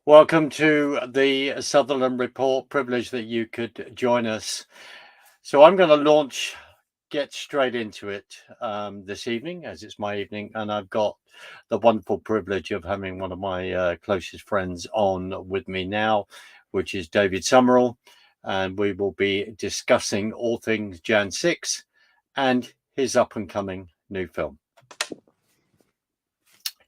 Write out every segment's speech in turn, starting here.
Welcome to the Sutherland Report. Privilege that you could join us. So I'm going to get straight into it this evening, as it's my evening, and I've got the wonderful privilege of having one of my closest friends on with me now, which is David Sumrall, and we will be discussing all things Jan 6 and his up and coming new film.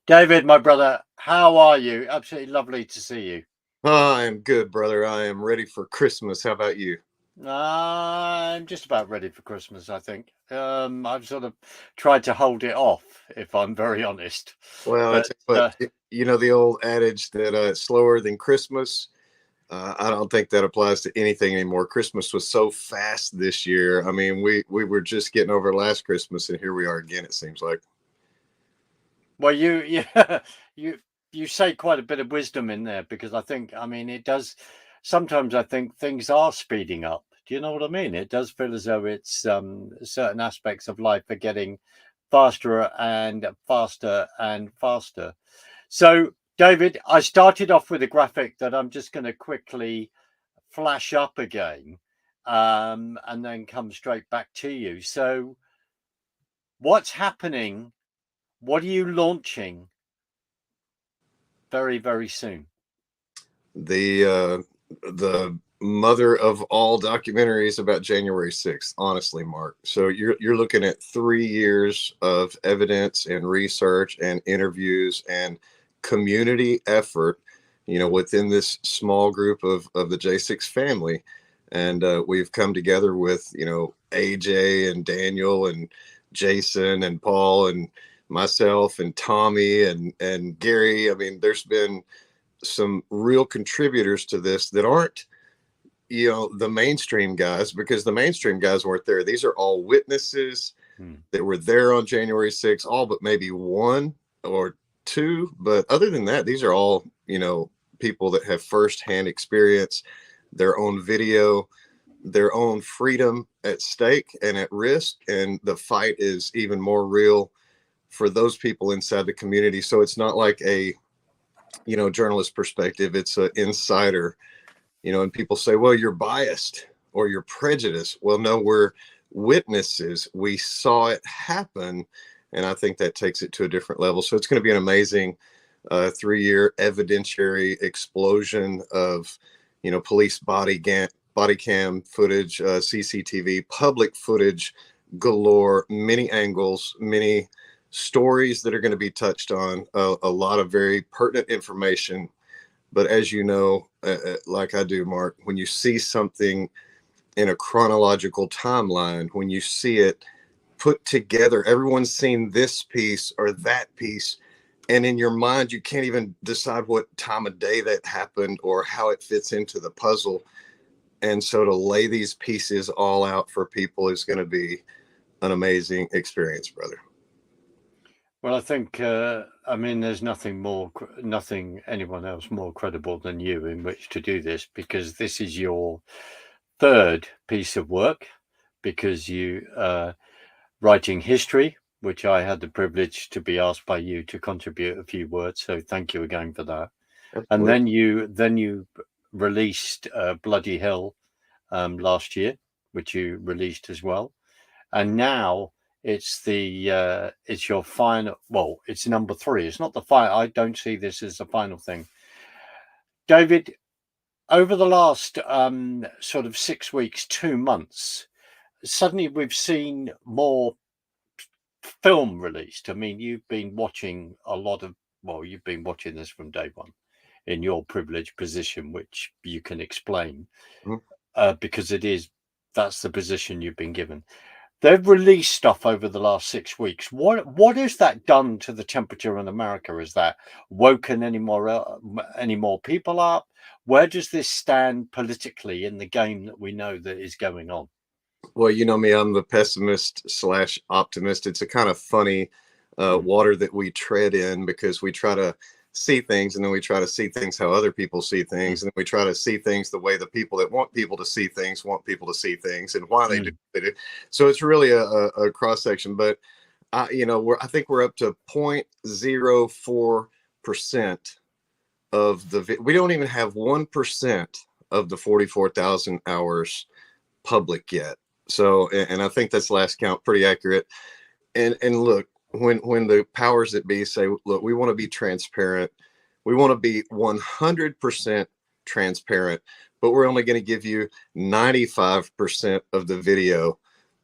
David, my brother, how are you? Absolutely lovely to see you. I am good, brother. I am ready for Christmas. How about you? I'm just about ready for Christmas, I think. I've sort of tried to hold it off, if I'm very honest. Well, I But tell you what, you know the old adage that it's slower than Christmas. I don't think that applies to anything anymore. Christmas was so fast this year. I mean, we were just getting over last Christmas, and here we are again. It seems like. well, yeah, you say quite a bit of wisdom in there because I mean, it does. Sometimes I think things are speeding up. Do you know what I mean? It does feel as though it's certain aspects of life are getting faster and faster and faster. So, David, I started off with a graphic that I'm just going to quickly flash up again and then come straight back to you. So, what's happening? What are you launching very, very soon? The mother of all documentaries about January 6th, honestly, Mark. So you're looking at 3 years of evidence and research and interviews and community effort, within this small group of the J6 family. And we've come together with, AJ and Daniel and Jason and Paul and myself and Tommy and Gary. I mean, there's been some real contributors to this that aren't the mainstream guys, because the mainstream guys weren't there. These are all witnesses that were there on January 6th, all but maybe one or two. But other than that, these are all people that have firsthand experience, their own video, their own freedom at stake and at risk, and the fight is even more real for those people inside the community. So it's not like a journalist perspective. It's an insider, and people say, well, you're biased or you're prejudiced. Well, no, we're witnesses. We saw it happen. And I think that takes it to a different level. So it's going to be an amazing 3-year evidentiary explosion of, police body cam footage, CCTV, public footage galore, many angles, many stories that are going to be touched on, a lot of very pertinent information. But as you know, like I do, Mark, when you see something in a chronological timeline, when you see it put together, everyone's seen this piece or that piece, and in your mind you can't even decide what time of day that happened or how it fits into the puzzle. And so to lay these pieces all out for people is going to be an amazing experience, brother. Well, I think, I mean, there's nothing anyone else more credible than you in which to do this because this is your third piece of work because you writing history, which I had the privilege to be asked by you to contribute a few words. So thank you again for that. And Absolutely. then you released Bloody Hell last year, which you released as well. And now it's your final. Well, it's number 3. It's not the final. I don't see this as the final thing. David, over the last sort of 6 weeks, 2 months, suddenly we've seen more film released. I mean, you've been watching a lot of. Well, you've been watching this from day one in your privileged position, which you can explain Mhm. because that's the position you've been given. They've released stuff over the last 6 weeks. What has that done to the temperature in America? Has that woken any more people up? Where does this stand politically in the game that we know that is going on? Well, you know me, I'm the pessimist slash optimist. It's a kind of funny water that we tread in, because we try to see things, and then we try to see things how other people see things, and then we try to see things the way the people that want people to see things want people to see things, and why they do Mm. what they do. So it's really a cross section. But I think we're up to 0.04% of we don't even have 1% of the 44,000 hours public yet. So, and I think that's last count pretty accurate. And look, when the powers that be say, look, we want to be transparent, we want to be 100% transparent, but we're only going to give you 95% of the video.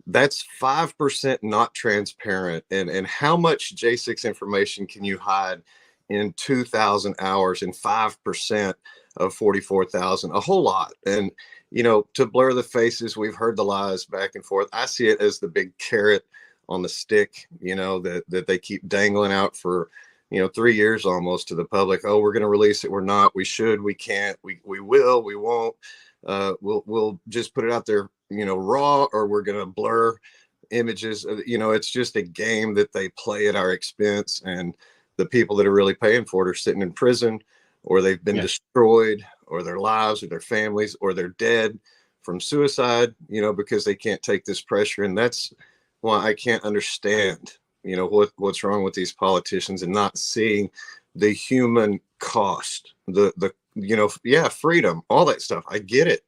That's 5% not transparent. And how much J6 information can you hide in 2,000 hours and 5% of 44,000? A whole lot. And, you know, to blur the faces, we've heard the lies back and forth. I see it as the big carrot on the stick, you know, that they keep dangling out for, you know, 3 years almost to the public. Oh, we're going to release it. We're not. We should. We can't. We will. We won't. We'll just put it out there, you know, raw, or we're going to blur images. You know, it's just a game that they play at our expense. And the people that are really paying for it are sitting in prison, or they've been destroyed, or their lives or their families, or they're dead from suicide, you know, because they can't take this pressure. And that's why I can't understand, you know, what's wrong with these politicians and not seeing the human cost, the you know, yeah, freedom, all that stuff. I get it,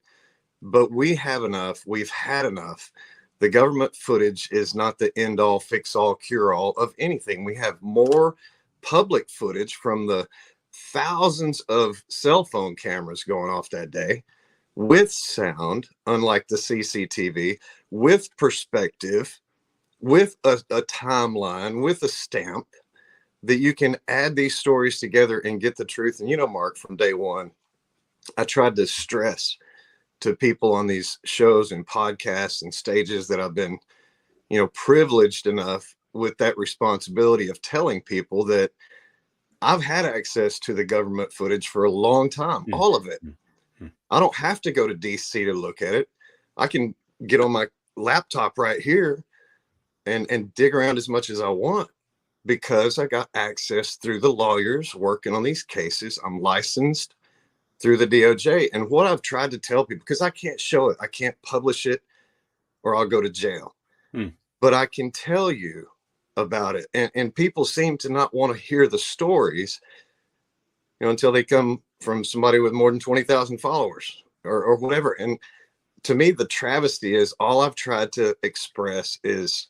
but we have enough. We've had enough. The government footage is not the end all, fix all, cure all of anything. We have more public footage from the thousands of cell phone cameras going off that day, with sound, unlike the CCTV, with perspective, with a timeline, with a stamp, that you can add these stories together and get the truth. And, you know, Mark, from day one, I tried to stress to people on these shows and podcasts and stages that I've been, you know, privileged enough with that responsibility of telling people that I've had access to the government footage for a long time, all of it. I don't have to go to DC to look at it. I can get on my laptop right here and dig around as much as I want, because I got access through the lawyers working on these cases. I'm licensed through the DOJ. And what I've tried to tell people, because I can't show it, I can't publish it, or I'll go to jail. But I can tell you about it. And people seem to not want to hear the stories, you know, until they come from somebody with more than 20,000 followers or whatever. And to me, the travesty is, all I've tried to express is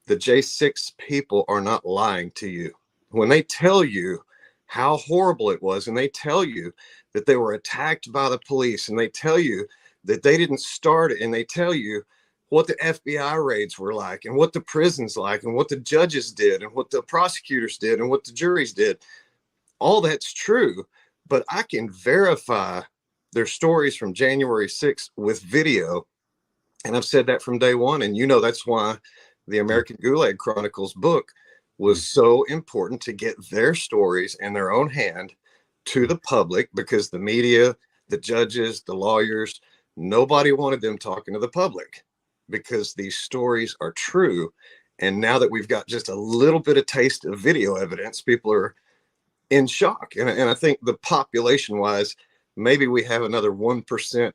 the J6 people are not lying to you. When they tell you how horrible it was, and they tell you that they were attacked by the police, and they tell you that they didn't start it, and they tell you what the FBI raids were like, and what the prisons like, and what the judges did, and what the prosecutors did, and what the juries did, all that's true. But I can verify their stories from January 6th with video. And I've said that from day one. And, you know, that's why the American Gulag Chronicles book was so important, to get their stories in their own hand to the public, because the media, the judges, the lawyers, nobody wanted them talking to the public, because these stories are true. And now that we've got just a little bit of taste of video evidence, people are in shock. And I think the population wise, maybe we have another 1%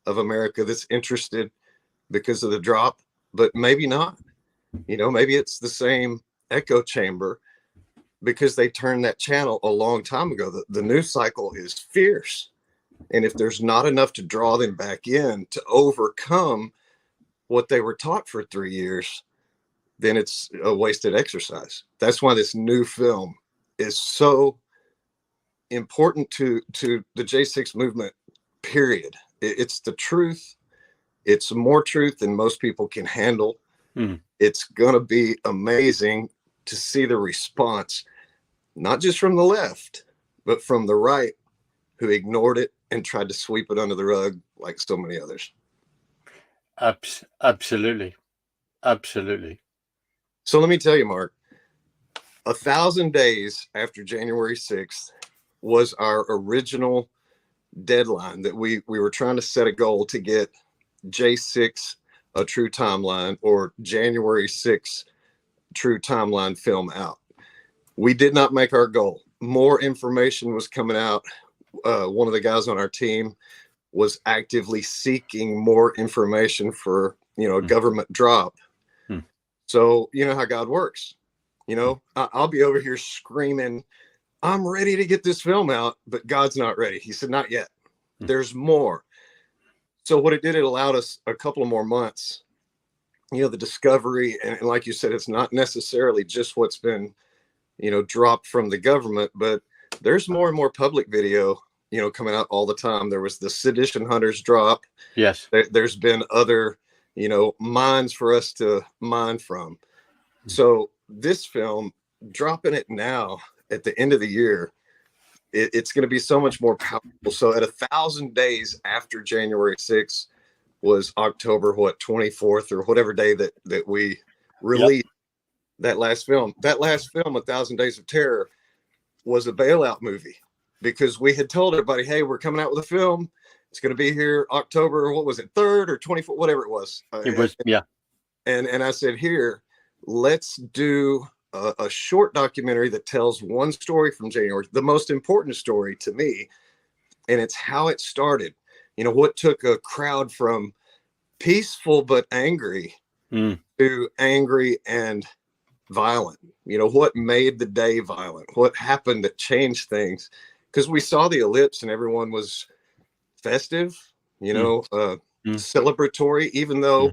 of America that's interested because of the drop, but maybe not. You know, maybe it's the same echo chamber, because they turned that channel a long time ago. The news cycle is fierce. And if there's not enough to draw them back in to overcome what they were taught for 3 years, then it's a wasted exercise. That's why this new film is so important to the J6 movement, period. It's the truth. It's more truth than most people can handle. It's going to be amazing to see the response, not just from the left, but from the right, who ignored it and tried to sweep it under the rug like so many others. Absolutely. Absolutely. So let me tell you, Mark, 1,000 days after January 6th was our original deadline, that we were trying to set a goal to get J6 a true timeline, or January 6th true timeline film out. We did not make our goal. More information was coming out. One of the guys on our team was actively seeking more information for, you know, government drop. So, you know how God works. You know, I'll be over here screaming, I'm ready to get this film out, but God's not ready. He said, not yet. There's more. So what it did, it allowed us a couple of more months, the discovery. And like you said, it's not necessarily just what's been, dropped from the government, but there's more and more public video, coming out all the time. There was the Sedition Hunters drop. Yes. There's been other, mines for us to mine from. So this film, dropping it now at the end of the year, it's going to be so much more powerful. So at 1,000 days after January 6th was October, 24th or whatever day that we released that last film. That last film, 1,000 Days of Terror, was a bailout movie because we had told everybody, hey, we're coming out with a film. It's going to be here October, what was it, 3rd or 24th, whatever it was. It was, yeah. And I said, here, let's do a short documentary that tells one story from January, the most important story to me, and it's how it started. What took a crowd from peaceful but angry to angry and violent. What made the day violent? What happened that changed things? Because we saw the ellipse and everyone was festive, celebratory, even though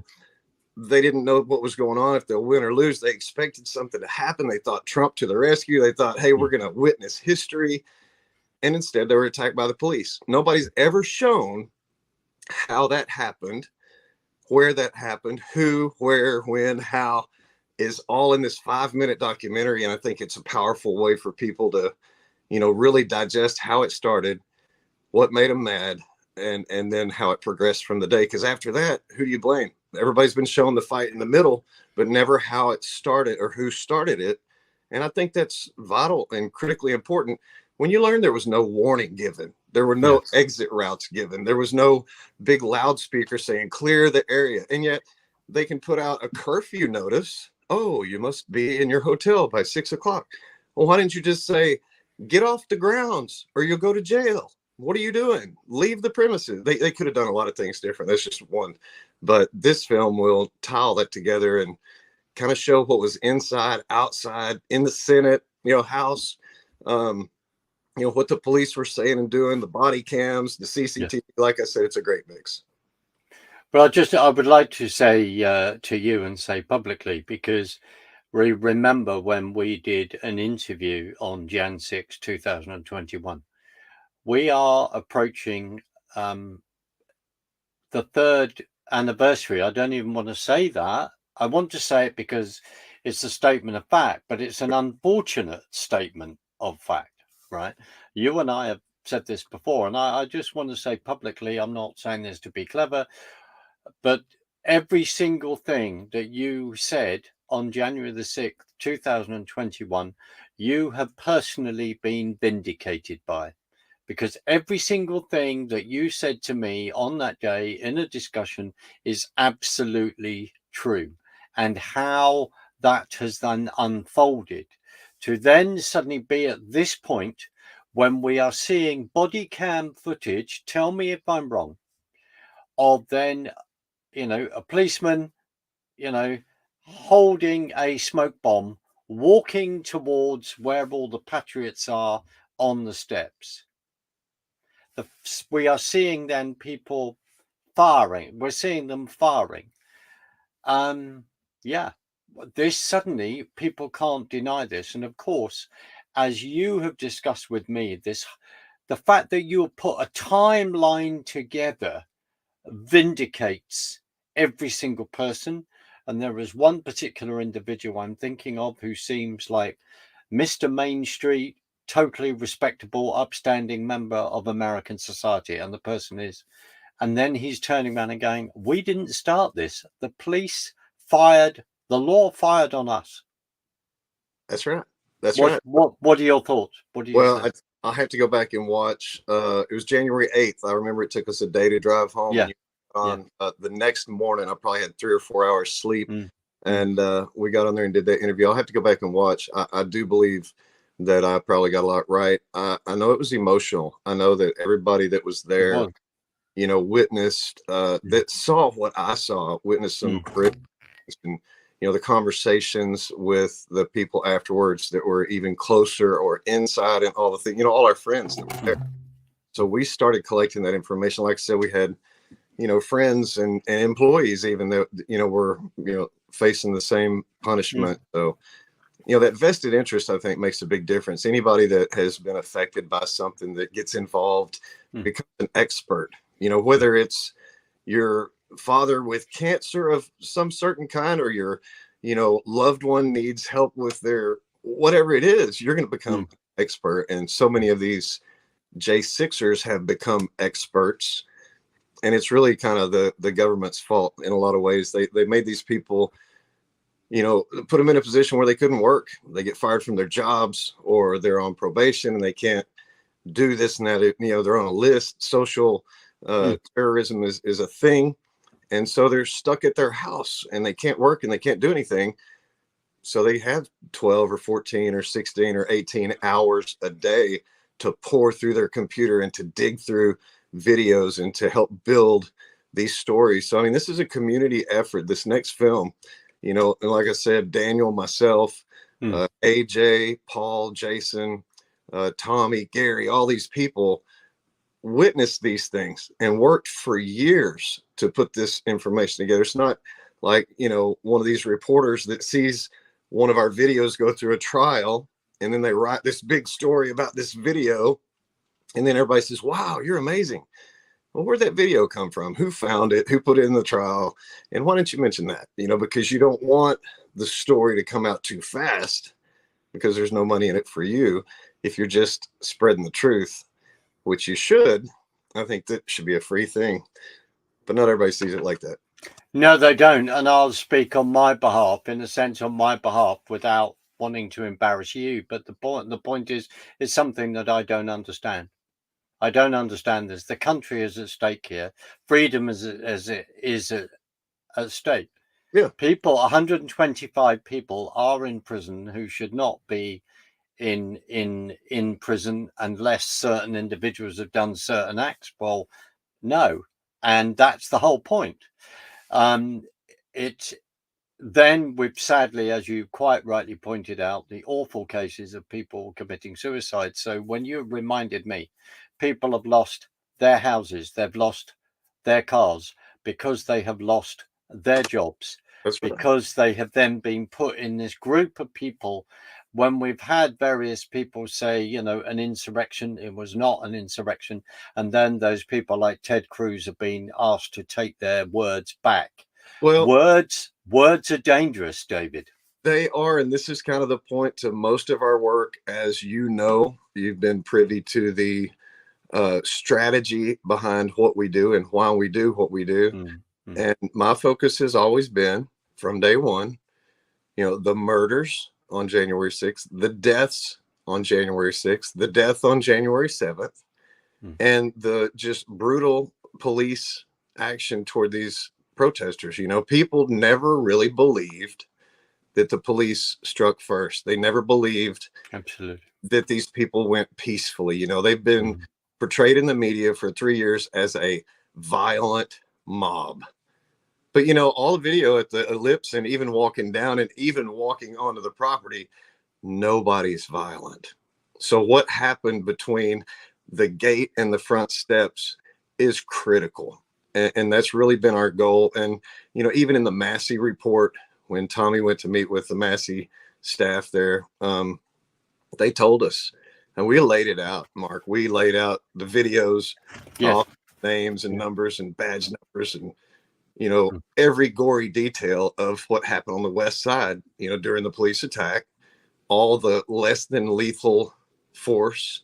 they didn't know what was going on, if they'll win or lose. They expected something to happen. They thought Trump to the rescue. They thought, hey, we're going to witness history. And instead they were attacked by the police. Nobody's ever shown how that happened, where that happened, who, where, when, how, is all in this 5-minute documentary. And I think it's a powerful way for people to, really digest how it started, what made them mad, and then how it progressed from the day. Because after that, who do you blame? Everybody's been shown the fight in the middle, but never how it started or who started it. And I think that's vital and critically important. When you learn there was no warning given, there were no exit routes given, there was no big loudspeaker saying clear the area, and yet they can put out a curfew notice. Oh, you must be in your hotel by 6 o'clock. Well, why didn't you just say, get off the grounds or you'll go to jail? What are you doing? Leave the premises. They could have done a lot of things different. That's just one. But this film will tile that together and kind of show what was inside, outside, in the Senate, House, what the police were saying and doing, the body cams, the CCTV. Like I said, it's a great mix. But I would like to say to you and say publicly, because we remember when we did an interview on Jan 6, 2021, we are approaching the 3rd anniversary. I don't even want to say that. I want to say it because it's a statement of fact, but it's an unfortunate statement of fact, right? You and I have said this before, and I just want to say publicly, I'm not saying this to be clever, but every single thing that you said on January the 6th, 2021, you have personally been vindicated by. Because every single thing that you said to me on that day in a discussion is absolutely true. And how that has then unfolded to then suddenly be at this point when we are seeing body cam footage, tell me if I'm wrong, of then, a policeman, holding a smoke bomb, walking towards where all the patriots are on the steps. We are seeing then people firing. We're seeing them firing. This suddenly, people can't deny this. And of course, as you have discussed with me, the fact that you have put a timeline together vindicates every single person. And there is one particular individual I'm thinking of who seems like Mr. Main Street, totally respectable, upstanding member of American society. And the person is, and then he's turning around and going, we didn't start this. The police fired, the law fired on us. That's right. That's right. What are your thoughts? I have to go back and watch. It was January 8th. I remember it took us a day to drive home. Yeah. The next morning, I probably had 3 or 4 hours sleep. And we got on there and did that interview. I'll have to go back and watch. I do believe that I probably got a lot right. I know it was emotional. I know that everybody that was there, witnessed, that saw what I saw, witnessed some and, the conversations with the people afterwards that were even closer or inside, and all the things, all our friends that were there. So we started collecting that information. Like I said, we had, friends and employees even that, were, facing the same punishment. So, that vested interest, I think, makes a big difference. Anybody that has been affected by something that gets involved becomes an expert, whether it's your father with cancer of some certain kind, or your, loved one needs help with their, whatever it is, you're going to become expert. And so many of these J6ers have become experts, and it's really kind of the government's fault in a lot of ways. They made these people, put them in a position where they couldn't work. They get fired from their jobs, or they're on probation and they can't do this and that. They're on a list. Social terrorism is a thing. And so they're stuck at their house and they can't work and they can't do anything. So they have 12 or 14 or 16 or 18 hours a day to pour through their computer and to dig through videos and to help build these stories. So, I mean, this is a community effort. This next film, and like I said, Daniel, myself, AJ, Paul, Jason, Tommy, Gary, all these people witnessed these things and worked for years to put this information together. It's not like, one of these reporters that sees one of our videos go through a trial and then they write this big story about this video. And then everybody says, wow, you're amazing. Well, where'd that video come from? Who found it? Who put it in the trial? And why didn't you mention that? Because you don't want the story to come out too fast, because there's no money in it for you if you're just spreading the truth, which you should. I think that should be a free thing, but not everybody sees it like that. No, they don't. And I'll speak on my behalf, in a sense, on my behalf, without wanting to embarrass you. But the point is, it's something that I don't understand. I don't understand this. The country is at stake here. Freedom is at stake. Yeah. People, 125 people are in prison who should not be in prison unless certain individuals have done certain acts. Well, no. And that's the whole point. Then we've sadly, as you quite rightly pointed out, the awful cases of people committing suicide. So when you reminded me, people have lost their houses, they've lost their cars, because they have lost their jobs. That's right. Because they have then been put in this group of people. When we've had various people say, an insurrection, it was not an insurrection. And then those people like Ted Cruz have been asked to take their words back. Well, words are dangerous, David. They are. And this is kind of the point to most of our work. As you've been privy to the strategy behind what we do and why we do what we do. Mm-hmm. And my focus has always been, from day one, the murders on January 6th, the deaths on January 6th, the death on January 7th, and the just brutal police action toward these protesters. People never really believed that the police struck first. They never believed absolutely that these people went peacefully. They've been portrayed in the media for 3 years as a violent mob. But, all the video at the ellipse and even walking down and even walking onto the property, nobody's violent. So what happened between the gate and the front steps is critical. And that's really been our goal. And, even in the Massey report, when Tommy went to meet with the Massey staff there, they told us, and we laid it out, Mark. We laid out the videos, all names and numbers and badge numbers and, every gory detail of what happened on the West Side, during the police attack, all the less than lethal force,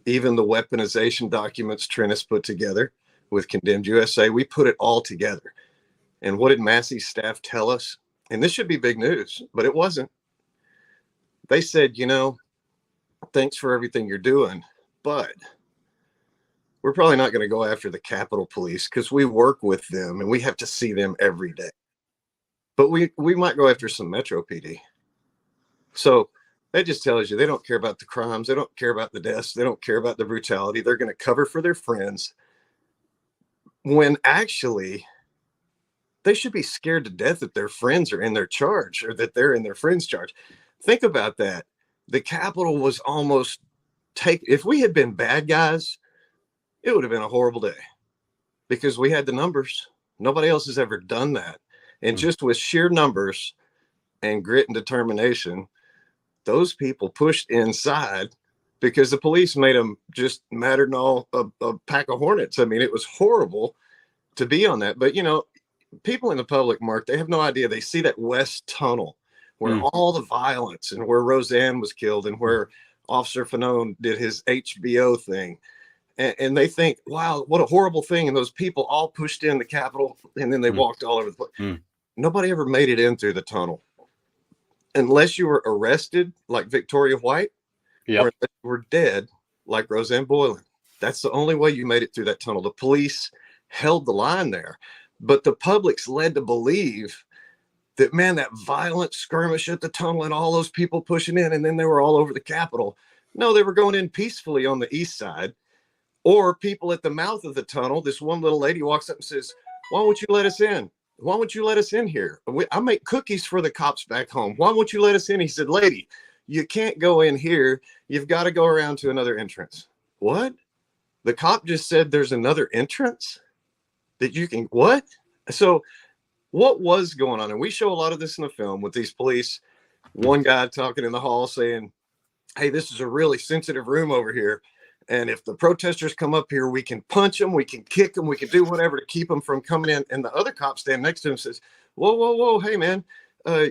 even the weaponization documents Trennis put together with Condemned USA. We put it all together. And what did Massey's staff tell us? And this should be big news, but it wasn't. They said, thanks for everything you're doing, but we're probably not going to go after the Capitol Police because we work with them and we have to see them every day. But we might go after some Metro PD. So that just tells you they don't care about the crimes. They don't care about the deaths. They don't care about the brutality. They're going to cover for their friends, when actually they should be scared to death that their friends are in their charge or that they're in their friend's charge. Think about that. The Capitol was almost if we had been bad guys, it would have been a horrible day because we had the numbers. Nobody else has ever done that. And just with sheer numbers and grit and determination, those people pushed inside because the police made them just madder than a pack of hornets. I mean, it was horrible to be on that. But, you know, people in the public, Mark, they have no idea. They see that West Tunnel where all the violence and where Roseanne was killed and where Officer Fanone did his HBO thing. And they think, wow, what a horrible thing. And those people all pushed in the Capitol and then they walked all over the place. Nobody ever made it in through the tunnel unless you were arrested like Victoria White or unless you were dead like Roseanne Boylan. That's the only way you made it through that tunnel. The police held the line there, but the public's led to believe that, man, that violent skirmish at the tunnel and all those people pushing in, and then they were all over the Capitol. No, they were going in peacefully on the east side. Or people at the mouth of the tunnel, this one little lady walks up and says, why won't you let us in? Why won't you let us in here? I make cookies for the cops back home. Why won't you let us in? He said, lady, you can't go in here. You've got to go around to another entrance. What? The cop just said there's another entrance that you can, what? So what was going on? And we show a lot of this in the film with these police. One guy talking in the hall saying, hey, this is a really sensitive room over here. And if the protesters come up here, we can punch them, we can kick them, we can do whatever to keep them from coming in. And the other cop standing next to him says, whoa, whoa, whoa, hey, man,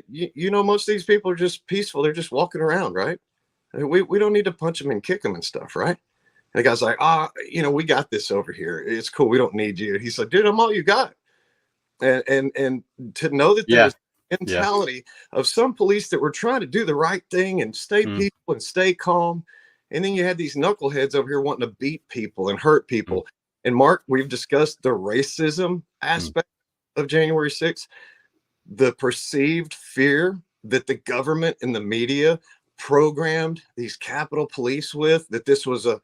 you know, most of these people are just peaceful. They're just walking around, right? We don't need to punch them and kick them and stuff, right? And the guy's like, you know, we got this over here. It's cool. We don't need you. He's like, dude, I'm all you got. And to know that there's mentality of some police that were trying to do the right thing and stay peaceful and stay calm. And then you had these knuckleheads over here wanting to beat people and hurt people. And Mark, we've discussed the racism aspect of January 6th, the perceived fear that the government and the media programmed these Capitol Police with, that this was a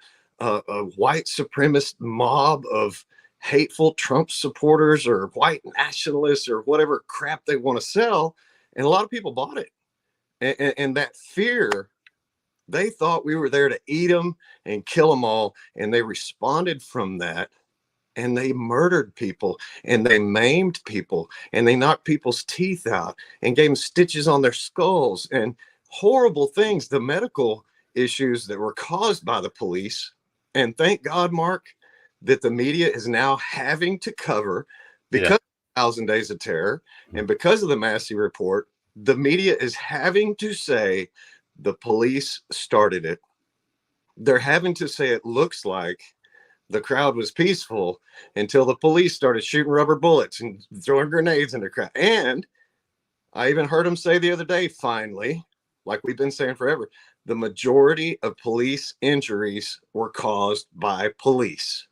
white supremacist mob of hateful Trump supporters or white nationalists or whatever crap they want to sell. And a lot of people bought it. And that fear, they thought we were there to eat them and kill them all. And they responded from that. And they murdered people and they maimed people and they knocked people's teeth out and gave them stitches on their skulls and horrible things, the medical issues that were caused by the police. And thank God, Mark, that the media is now having to cover because of 1,000 Days of Terror and because of the Massey Report. The media is having to say the police started it. They're having to say it looks like the crowd was peaceful until the police started shooting rubber bullets and throwing grenades in the crowd. And I even heard them say the other day, finally, like we've been saying forever, the majority of police injuries were caused by police.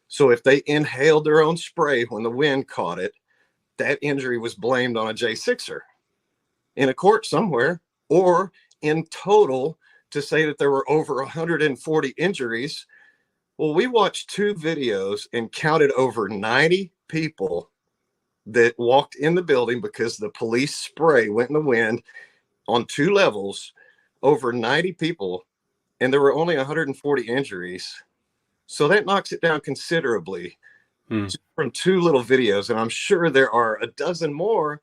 So if they inhaled their own spray when the wind caught it, that injury was blamed on a J6er in a court somewhere, or in total to say that there were over 140 injuries. Well, we watched 2 videos and counted over 90 people that walked in the building because the police spray went in the wind on 2 levels, over 90 people, and there were only 140 injuries. So that knocks it down considerably from 2 little videos. And I'm sure there are a dozen more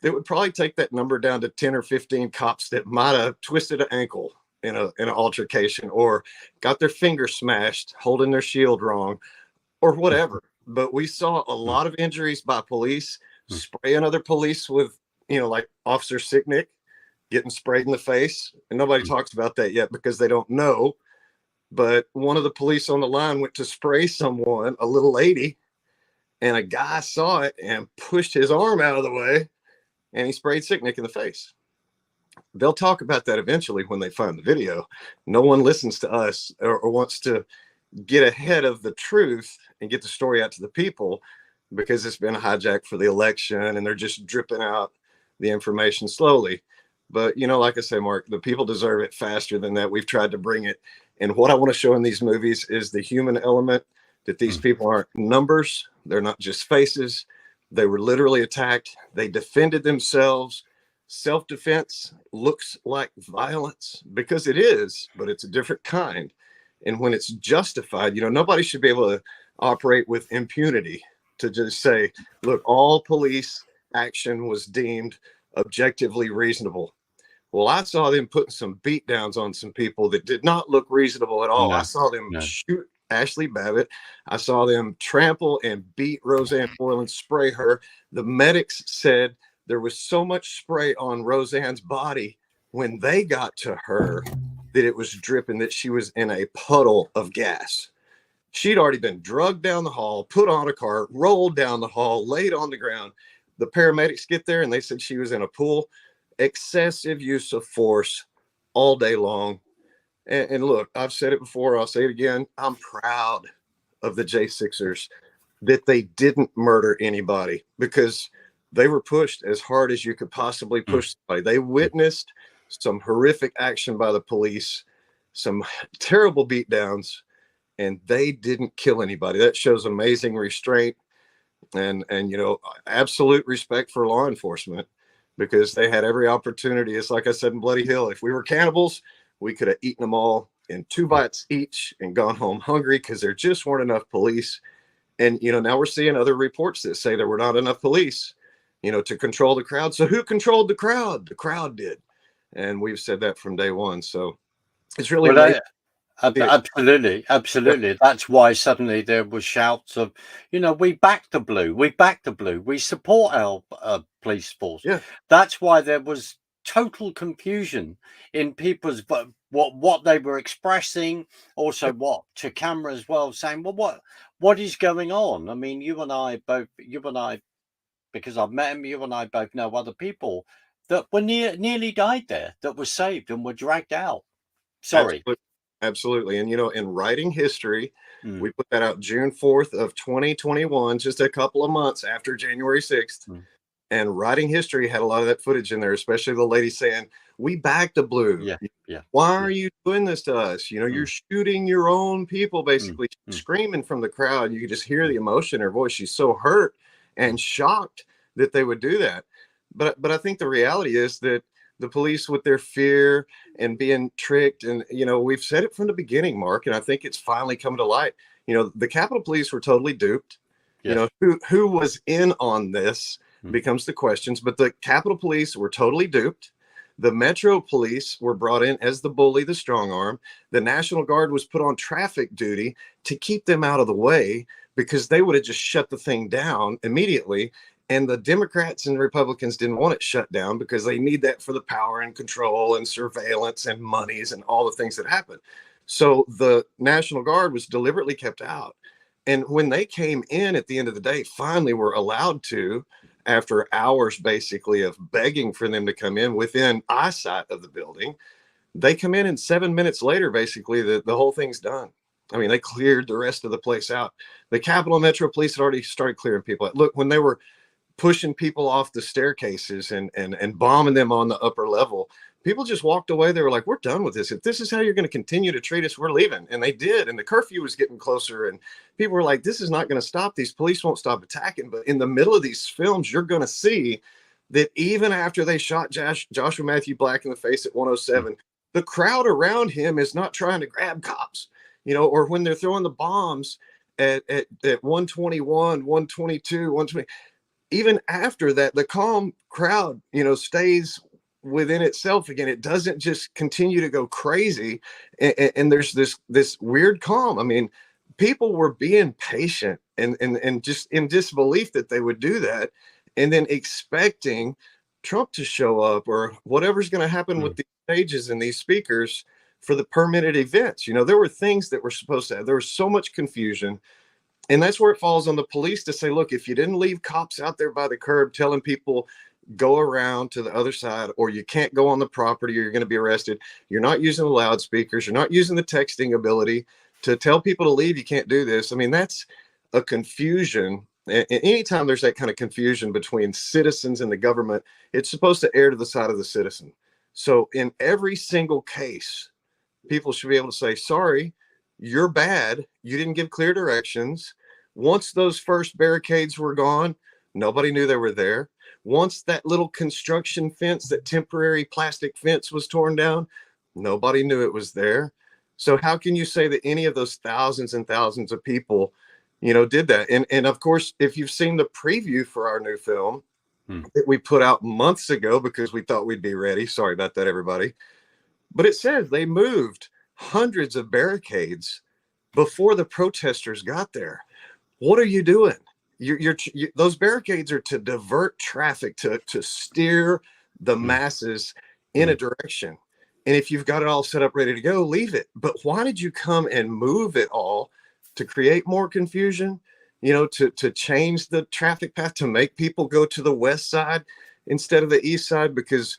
that would probably take that number down to 10 or 15 cops that might have twisted an ankle in an altercation or got their finger smashed holding their shield wrong or whatever. But we saw a lot of injuries by police, spraying other police with, you know, like Officer Sicknick getting sprayed in the face. And nobody talks about that yet because they don't know. But one of the police on the line went to spray someone, a little lady, and a guy saw it and pushed his arm out of the way and he sprayed Sicknick in the face. They'll talk about that eventually when they find the video. No one listens to us or wants to get ahead of the truth and get the story out to the people because it's been a hijack for the election and they're just dripping out the information slowly. But, you know, like I say, Mark, the people deserve it faster than that. We've tried to bring it. And what I want to show in these movies is the human element, that these people aren't numbers. They're not just faces. They were literally attacked. They defended themselves. Self-defense looks like violence because it is, but it's a different kind. And when it's justified, nobody should be able to operate with impunity to just say, look, all police action was deemed objectively reasonable. Well, I saw them putting some beat downs on some people that did not look reasonable at all. I No, saw them no. shoot Ashley Babbitt. I saw them trample and beat Roseanne Moreland, spray her. The medics said there was so much spray on Roseanne's body when they got to her that it was dripping, that she was in a puddle of gas. She'd already been drugged down the hall, put on a cart, rolled down the hall, laid on the ground. The paramedics get there and they said she was in a pool. Excessive use of force all day long. And look, I've said it before, I'll say it again. I'm proud of the J6ers that they didn't murder anybody, because they were pushed as hard as you could possibly push somebody. They witnessed some horrific action by the police, some terrible beatdowns, and they didn't kill anybody. That shows amazing restraint and absolute respect for law enforcement, because they had every opportunity. It's like I said in Bloody Hill, if we were cannibals, we could have eaten them all in 2 bites each and gone home hungry, because there just weren't enough police. And, now we're seeing other reports that say there were not enough police, to control the crowd. So who controlled the crowd? The crowd did. And we've said that from day one. So it's really amazing. Absolutely. That's why suddenly there was shouts of, we back the blue, we support our police force. Yeah. That's why there was total confusion in people's what they were expressing, also what to camera as well, saying, well, what is going on? I mean, you and I, because I've met him, you and I both know other people that were nearly died there, that were saved and were dragged out. Sorry. Absolutely. And, in writing history, we put that out June 4th of 2021, just a couple of months after January 6th. And writing history had a lot of that footage in there, especially the lady saying, we back the blue. Yeah. Why are you doing this to us? You're shooting your own people, basically. Screaming from the crowd. You could just hear the emotion in her voice. She's so hurt and shocked that they would do that. But I think the reality is that the police, with their fear and being tricked, and we've said it from the beginning, Mark, and I think it's finally come to light. The Capitol Police were totally duped. Yes. Who was in on this becomes the questions, but the Capitol Police were totally duped. The Metro Police were brought in as the bully, the strong arm. The National Guard was put on traffic duty to keep them out of the way, because they would have just shut the thing down immediately. And the Democrats and Republicans didn't want it shut down, because they need that for the power and control and surveillance and monies and all the things that happen. So the National Guard was deliberately kept out. And when they came in at the end of the day, finally were allowed to, after hours basically of begging for them to come in within eyesight of the building, they come in and 7 minutes later, basically the whole thing's done. I mean, they cleared the rest of the place out. The Capitol Metro Police had already started clearing people out. Look, when they were pushing people off the staircases and bombing them on the upper level, people just walked away. They were like, we're done with this. If this is how you're going to continue to treat us, we're leaving. And they did. And the curfew was getting closer. And people were like, this is not going to stop. These police won't stop attacking. But in the middle of these films, you're going to see that even after they shot Joshua Matthew Black in the face at 107, the crowd around him is not trying to grab cops, or when they're throwing the bombs at 121, 122, 120. Even after that, the calm crowd, stays within itself again. It doesn't just continue to go crazy. And there's this weird calm. I mean, people were being patient and just in disbelief that they would do that, and then expecting Trump to show up or whatever's going to happen with these stages and these speakers for the permitted events. There were things that were supposed to have. There was so much confusion. And that's where it falls on the police to say, look, if you didn't leave cops out there by the curb telling people go around to the other side, or you can't go on the property or you're going to be arrested, you're not using the loudspeakers, you're not using the texting ability to tell people to leave, you can't do this. I mean, that's a confusion. And anytime there's that kind of confusion between citizens and the government, it's supposed to err to the side of the citizen. So in every single case, people should be able to say, sorry, you're bad. You didn't give clear directions. Once those first barricades were gone, Nobody knew they were there. Once that little construction fence, that temporary plastic fence was torn down, nobody knew it was there. So how can you say that any of those thousands and thousands of people, did that? And of course, if you've seen the preview for our new film that we put out months ago because we thought we'd be ready. Sorry about that, everybody. But it says they moved hundreds of barricades before the protesters got there. What are you doing? Those barricades are to divert traffic, to steer the masses in a direction. And if you've got it all set up, ready to go, leave it. But why did you come and move it all to create more confusion? To change the traffic path, to make people go to the west side instead of the east side? Because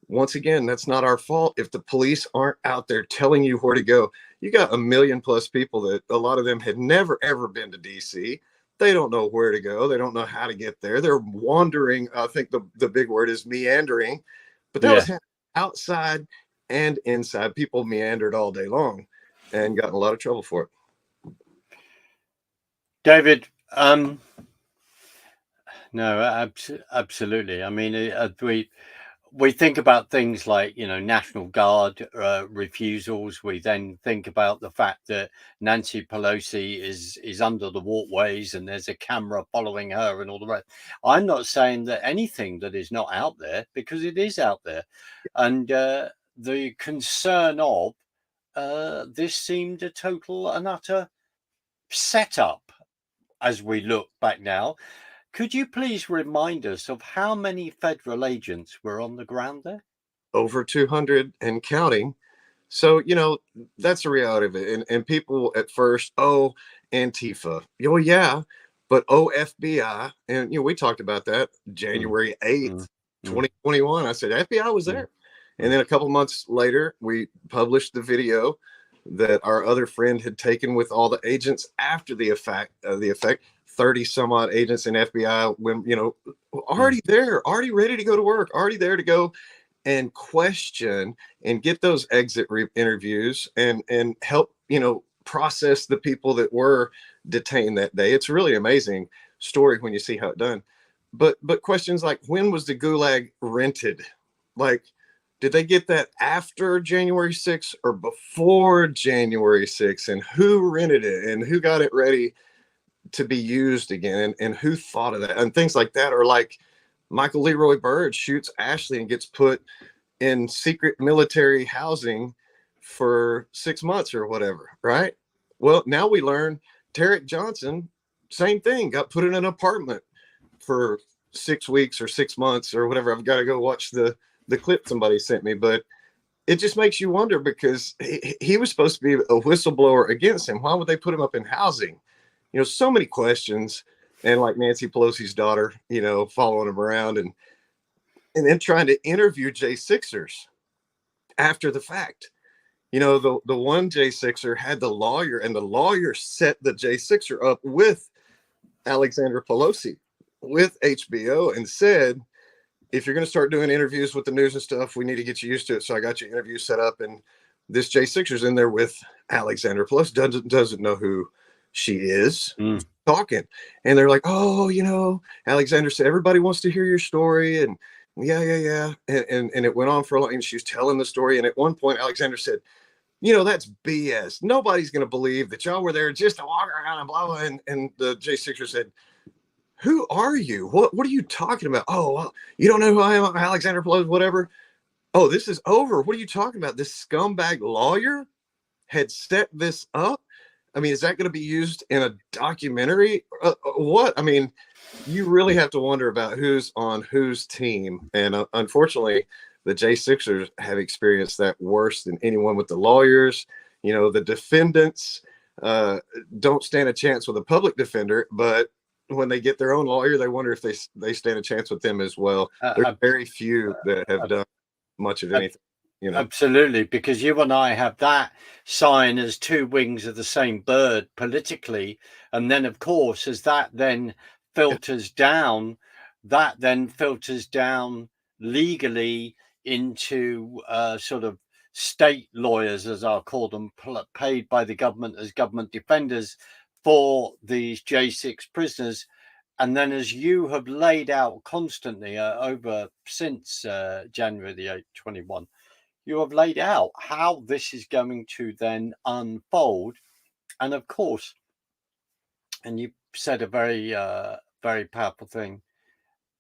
once again, that's not our fault if the police aren't out there telling you where to go. You got 1 million plus people that a lot of them had never, ever been to DC. They don't know where to go. They don't know how to get there. They're wandering. I think the big word is meandering. But that was outside and inside. People meandered all day long and got in a lot of trouble for it. David, no, absolutely. I mean, we think about things like, National Guard refusals. We then think about the fact that Nancy Pelosi is under the walkways and there's a camera following her and all the rest. I'm not saying that anything that is not out there, because it is out there. And the concern of this seemed a total and utter setup as we look back now. Could you please remind us of how many federal agents were on the ground there? Over 200 and counting. So, that's the reality of it. And people at first, Antifa. Oh, yeah. But FBI. And, we talked about that January 8th, 2021. I said, FBI was there. And then a couple months later, we published the video that our other friend had taken with all the agents after the effect, 30 some odd agents in FBI, when, already there, already ready to go to work, already there to go and question and get those exit interviews and help, process the people that were detained that day. It's a really amazing story when you see how it done. But questions like, when was the Gulag rented? Like, did they get that after January 6th or before January 6th? And who rented it and who got it ready to be used again? And who thought of that? And things like that. Or like Michael Leroy Bird shoots Ashley and gets put in secret military housing for 6 months or whatever, right? Well, now we learn Tarek Johnson, same thing, got put in an apartment for 6 weeks or 6 months or whatever. I've got to go watch the clip somebody sent me, but it just makes you wonder, because he was supposed to be a whistleblower against him. Why would they put him up in housing? So many questions. And like Nancy Pelosi's daughter, following him around and then trying to interview J6ers after the fact. The one J6er had the lawyer, and the lawyer set the J6er up with Alexandra Pelosi, with HBO, and said, if you're going to start doing interviews with the news and stuff, we need to get you used to it. So I got your interview set up, and this J6er's in there with Alexandra Pelosi, doesn't know who she is, talking. And they're like, Alexandra said, everybody wants to hear your story. And yeah. And it went on for a long, and she was telling the story. And at one point, Alexandra said, that's BS. Nobody's going to believe that y'all were there just to walk around and blah, blah. And the J6er said, who are you? What are you talking about? Oh, well, you don't know who I am, Alexander Pelosi, whatever. Oh, this is over. What are you talking about? This scumbag lawyer had set this up. I mean, is that going to be used in a documentary? What? I mean, you really have to wonder about who's on whose team. And unfortunately, the J6ers have experienced that worse than anyone with the lawyers. The defendants don't stand a chance with a public defender, but when they get their own lawyer, they wonder if they stand a chance with them as well. There's very few that have done much of anything. Absolutely, because you and I have that sign as two wings of the same bird politically, and then of course, as that then filters down, legally into sort of state lawyers, as I'll call them, paid by the government as government defenders for these J6 prisoners. And then, as you have laid out constantly over since January the 8th, 21, you have laid out how this is going to then unfold. And of course, and you said a very powerful thing,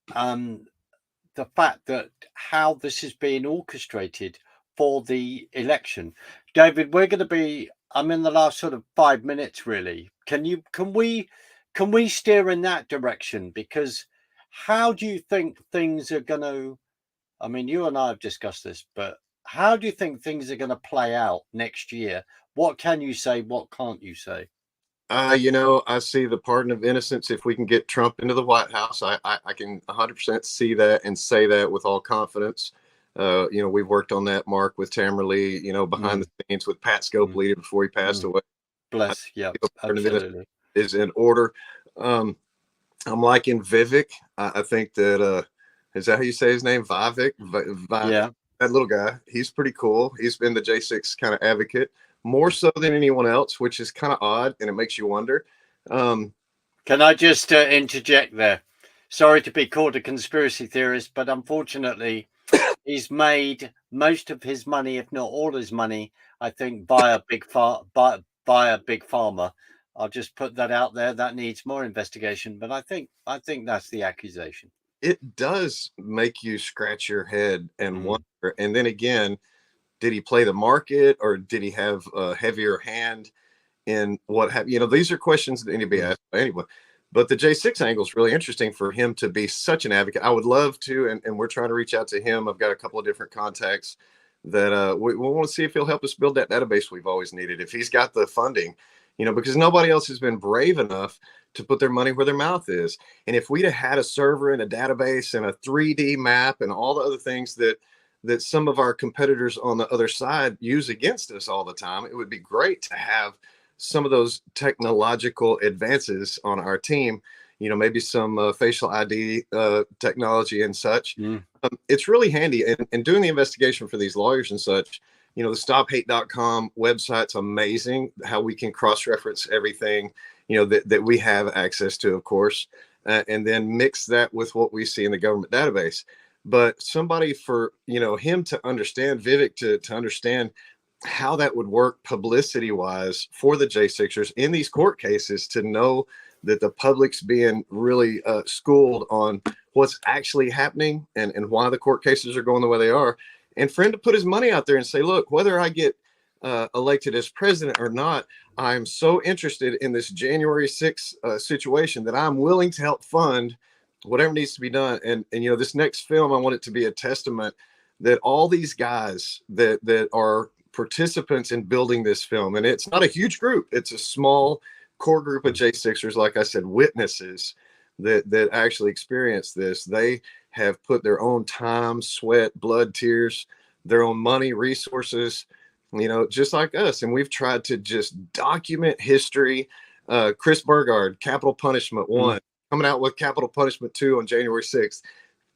the fact that how this is being orchestrated for the election. David, we're going to be, I'm in the last sort of 5 minutes really. Can we steer in that direction? Because how do you think things are going to, I mean, you and I have discussed this, but how do you think things are going to play out next year? What can you say? What can't you say? I see the pardon of innocence. If we can get Trump into the White House, I can 100% see that and say that with all confidence. We've worked on that, Mark, with Tamara Lee, behind the scenes with Pat Scopely before he passed away. Bless. Yeah, Pardon of innocence absolutely. is in order. I'm liking Vivek. I think that, is that how you say his name? Vivek? Yeah. That little guy. He's pretty cool. He's been the J6 kind of advocate, more so than anyone else, which is kind of odd, and it makes you wonder. Can I just interject there? Sorry to be called a conspiracy theorist, but unfortunately, he's made most of his money, if not all his money, I think, via big pharma. I'll just put that out there. That needs more investigation, but I think that's the accusation. It does make you scratch your head and wonder. And then again, did he play the market, or did he have a heavier hand in what happened? These are questions that anybody asks by anyone. But the J6 angle is really interesting for him to be such an advocate. I would love to, and we're trying to reach out to him. I've got a couple of different contacts that we want to see if he'll help us build that database we've always needed. If he's got the funding, because nobody else has been brave enough to put their money where their mouth is. And if we'd have had a server and a database and a 3D map and all the other things that some of our competitors on the other side use against us all the time, it would be great to have some of those technological advances on our team, maybe some facial ID technology and such. It's really handy. And doing the investigation for these lawyers and such, the stophate.com website's amazing, how we can cross-reference everything, that we have access to, of course, and then mix that with what we see in the government database. But somebody for, him to understand, Vivek to understand how that would work publicity wise for the J6ers in these court cases, to know that the public's being really schooled on what's actually happening and why the court cases are going the way they are. And for him to put his money out there and say, look, whether I get elected as president or not, I'm so interested in this January 6th situation that I'm willing to help fund whatever needs to be done. And this next film, I want it to be a testament that all these guys that are participants in building this film, and it's not a huge group, it's a small core group of J6ers, like I said, witnesses that actually experience this. They have put their own time, sweat, blood, tears, their own money, resources, just like us. And we've tried to just document history. Chris Burgard, Capital Punishment 1, coming out with Capital Punishment 2 on January 6th.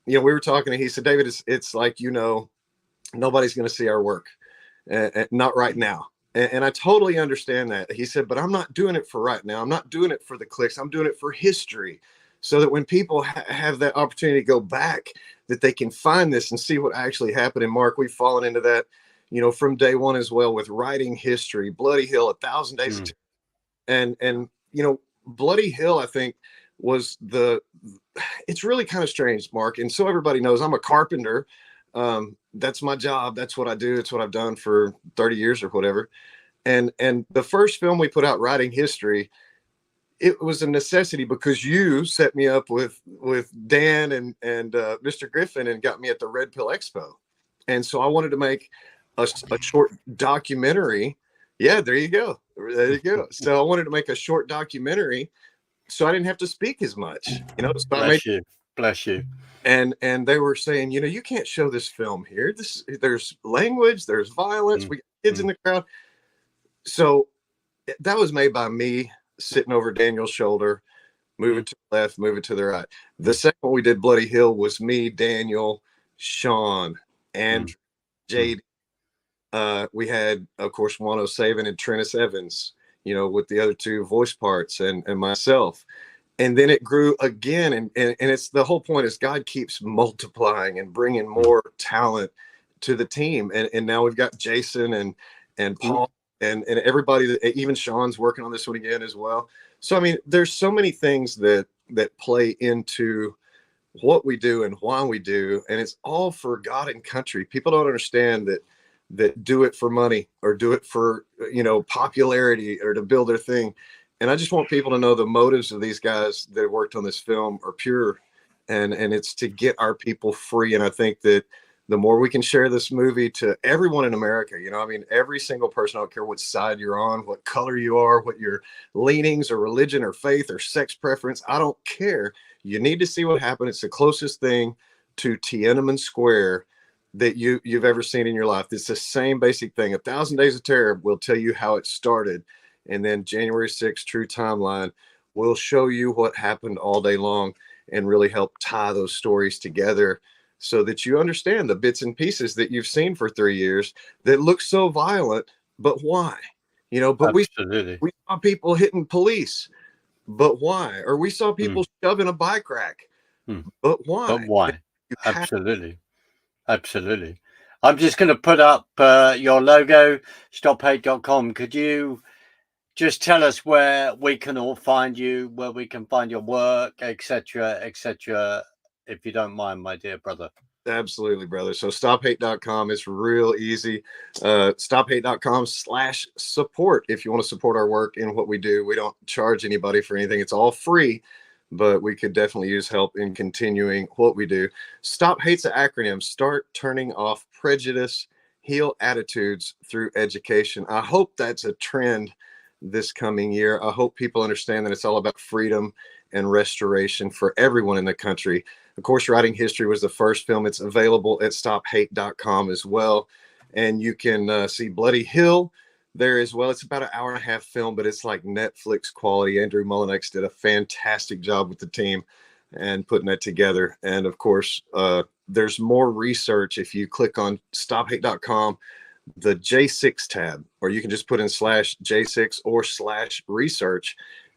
We were talking, and he said, David, it's like, nobody's going to see our work. Not right now. And I totally understand that. He said, but I'm not doing it for right now. I'm not doing it for the clicks. I'm doing it for history, so that when people have that opportunity to go back, that they can find this and see what actually happened. And Mark, we've fallen into that, from day one as well, with writing history. Bloody Hill, 1,000 Days of Terror. And Bloody Hill, I think, was it's really kind of strange, Mark. And so everybody knows I'm a carpenter. That's my job. That's what I do. It's what I've done for 30 years or whatever. And the first film we put out, Writing History, it was a necessity because you set me up with Dan and Mr. Griffin and got me at the Red Pill Expo. And so I wanted to make a short documentary. Yeah, there you go. There you go. So I wanted to make a short documentary so I didn't have to speak as much, So Bless you. And they were saying, you can't show this film here. There's language, there's violence, we got kids in the crowd. So that was made by me sitting over Daniel's shoulder, moving to the left, moving to the right. The second one we did, Bloody Hill, was me, Daniel, Sean, Andrew, JD. We had, of course, Wano Saban and Trennis Evans, with the other two voice parts, and myself. and then it grew again. And it's the whole point is God keeps multiplying and bringing more talent to the team. And now we've got Jason and Paul and everybody that, even Sean's working on this one again as well. So, I mean, there's so many things that play into what we do and why we do. And it's all for God and country. People don't understand that do it for money or do it for, popularity or to build their thing. And I just want people to know the motives of these guys that have worked on this film are pure, and it's to get our people free. And I think that the more we can share this movie to everyone in America, I mean, every single person, I don't care what side you're on, what color you are, what your leanings or religion or faith or sex preference, I don't care. You need to see what happened. It's the closest thing to Tiananmen Square that you've ever seen in your life. It's the same basic thing. 1,000 Days of Terror will tell you how it started. And then January 6th, True Timeline, will show you what happened all day long and really help tie those stories together so that you understand the bits and pieces that you've seen for 3 years that look so violent. But why? But Absolutely. we saw people hitting police. But why? Or we saw people shoving a bike rack. But why? But why? Absolutely. Absolutely. I'm just going to put up your logo, stophate.com. Could you just tell us where we can all find you, where we can find your work, etc., if you don't mind, my dear brother? Absolutely, brother. So stophate.com is real easy. Stophate.com/support. If you want to support our work and what we do, we don't charge anybody for anything. It's all free, but we could definitely use help in continuing what we do. Stop Hate's an acronym. Start turning off prejudice, heal attitudes through education. I hope that's a trend this coming year. I hope people understand that it's all about freedom and restoration for everyone in the country. Of course, Writing History was the first film. It's available at stophate.com as well. And you can see Bloody Hill there as well. It's about an hour and a half film, but it's like Netflix quality. Andrew Mullinex did a fantastic job with the team and putting that together. And of course, there's more research if you click on stophate.com, the J6 tab, or you can just put in /J6 or /research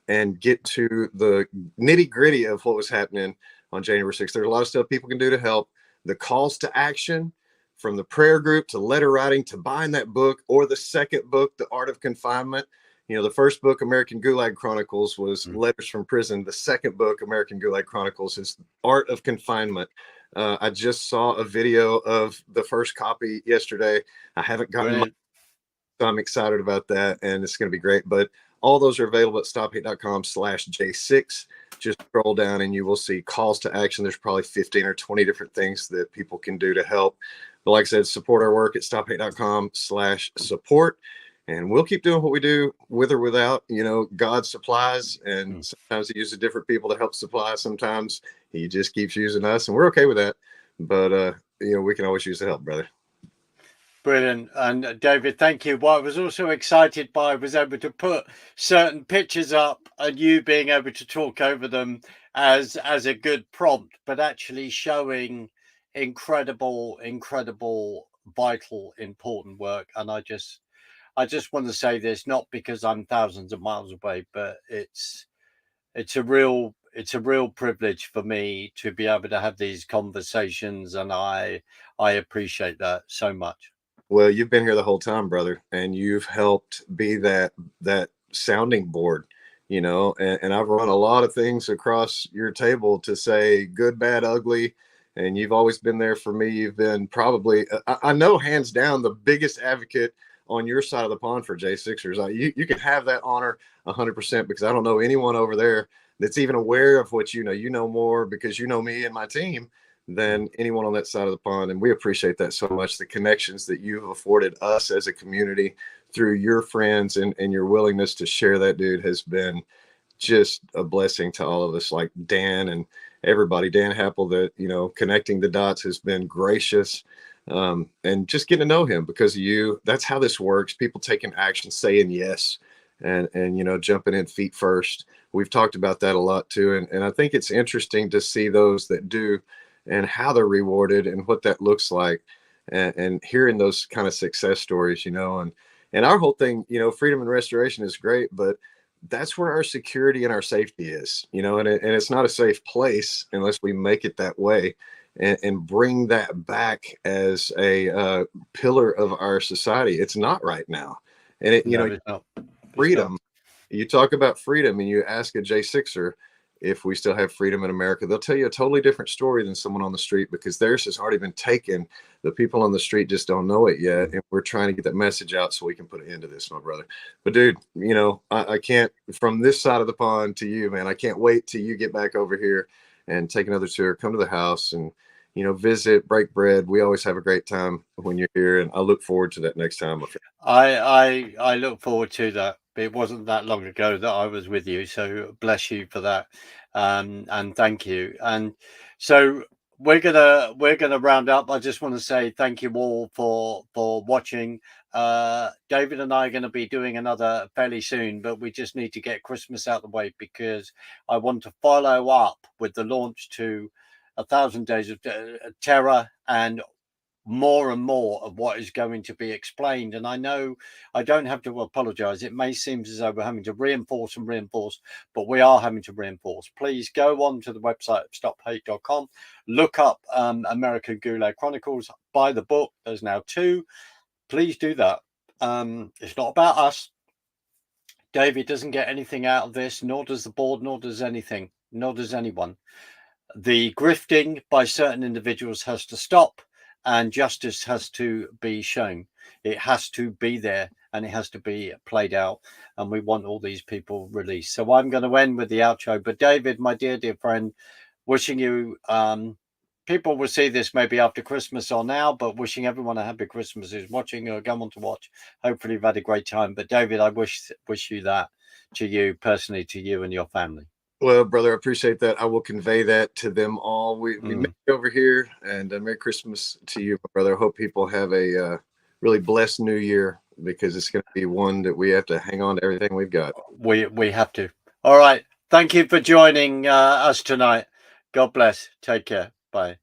and get to the nitty gritty of what was happening on January 6th. There's a lot of stuff people can do to help. The calls to action, from the prayer group to letter writing to buying that book, or the second book, The Art of Confinement. The first book, American Gulag Chronicles, was Letters from Prison. The second book, American Gulag Chronicles, is Art of Confinement. I just saw a video of the first copy yesterday. I haven't gotten much, so I'm excited about that, and it's going to be great. But all those are available at stophate.com/J6. Just scroll down and you will see calls to action. There's probably 15 or 20 different things that people can do to help. But like I said, support our work at stophate.com/support. And we'll keep doing what we do with or without, God supplies. And sometimes he uses different people to help supply. Sometimes he just keeps using us, and we're okay with that. But, we can always use the help, brother. Brilliant. And David, thank you. What I was also excited by was able to put certain pictures up and you being able to talk over them as a good prompt, but actually showing incredible, vital, important work. And I just want to say this, not because I'm thousands of miles away, but it's a real privilege for me to be able to have these conversations, and I appreciate that so much. Well, you've been here the whole time, brother, and you've helped be that sounding board, and I've run a lot of things across your table to say good, bad, ugly, and you've always been there for me. You've been probably, I know, hands down, the biggest advocate on your side of the pond for J6ers. You can have that honor 100%, because I don't know anyone over there that's even aware of what you know. You know more because you know me and my team than anyone on that side of the pond. And we appreciate that so much. The connections that you've afforded us as a community through your friends and your willingness to share that, dude, has been just a blessing to all of us. Like Dan and everybody, Dan Happel, that, connecting the dots has been gracious. And just getting to know him because of you. That's how this works. People taking action, saying yes, and jumping in feet first. We've talked about that a lot too. And I think it's interesting to see those that do and how they're rewarded and what that looks like, and hearing those kind of success stories, and our whole thing, freedom and restoration is great, but that's where our security and our safety is, you know, and it's not a safe place unless we make it that way, and bring that back as a pillar of our society. It's not right now. And it, you No, know, it's not. It's not. freedom, you talk about freedom and you ask a J6er if we still have freedom in America, they'll tell you a totally different story than someone on the street, because theirs has already been taken. The people on the street just don't know it yet. And we're trying to get that message out so we can put an end to this, my brother. But dude, you know, I can't, from this side of the pond to you, man, I can't wait till you get back over here and take another tour, come to the house and, you know, visit, break bread. We always have a great time when you're here. And I look forward to that next time. I look forward to that. It wasn't that long ago that I was with you, so bless you for that, and thank you. And so we're gonna round up. I just want to say thank you all for watching. David and I are going to be doing another fairly soon, but we just need to get Christmas out of the way, because I want to follow up with the launch to 1,000 Days of Terror, and more and more of what is going to be explained. And I know I don't have to apologize. It may seem as though we're having to reinforce and reinforce, but we are having to reinforce. Please go on to the website of stophate.com, look up American Gulag Chronicles, buy the book. There's now 2. Please do that. It's not about us. David doesn't get anything out of this, nor does the board, nor does anything, nor does anyone. The grifting by certain individuals has to stop, and justice has to be shown. It has to be there, and it has to be played out, and we want all these people released. So I'm going to end with the outro. But David, my dear friend, wishing you, people will see this maybe after Christmas or now, but wishing everyone a happy Christmas who's watching or come on to watch. Hopefully you've had a great time. But David, I wish you that, to you personally, to you and your family. Well, brother, I appreciate that. I will convey that to them all. We met over here, and Merry Christmas to you, my brother. I hope people have a really blessed New Year, because it's going to be one that we have to hang on to everything we've got. We have to. All right. Thank you for joining us tonight. God bless. Take care. Bye.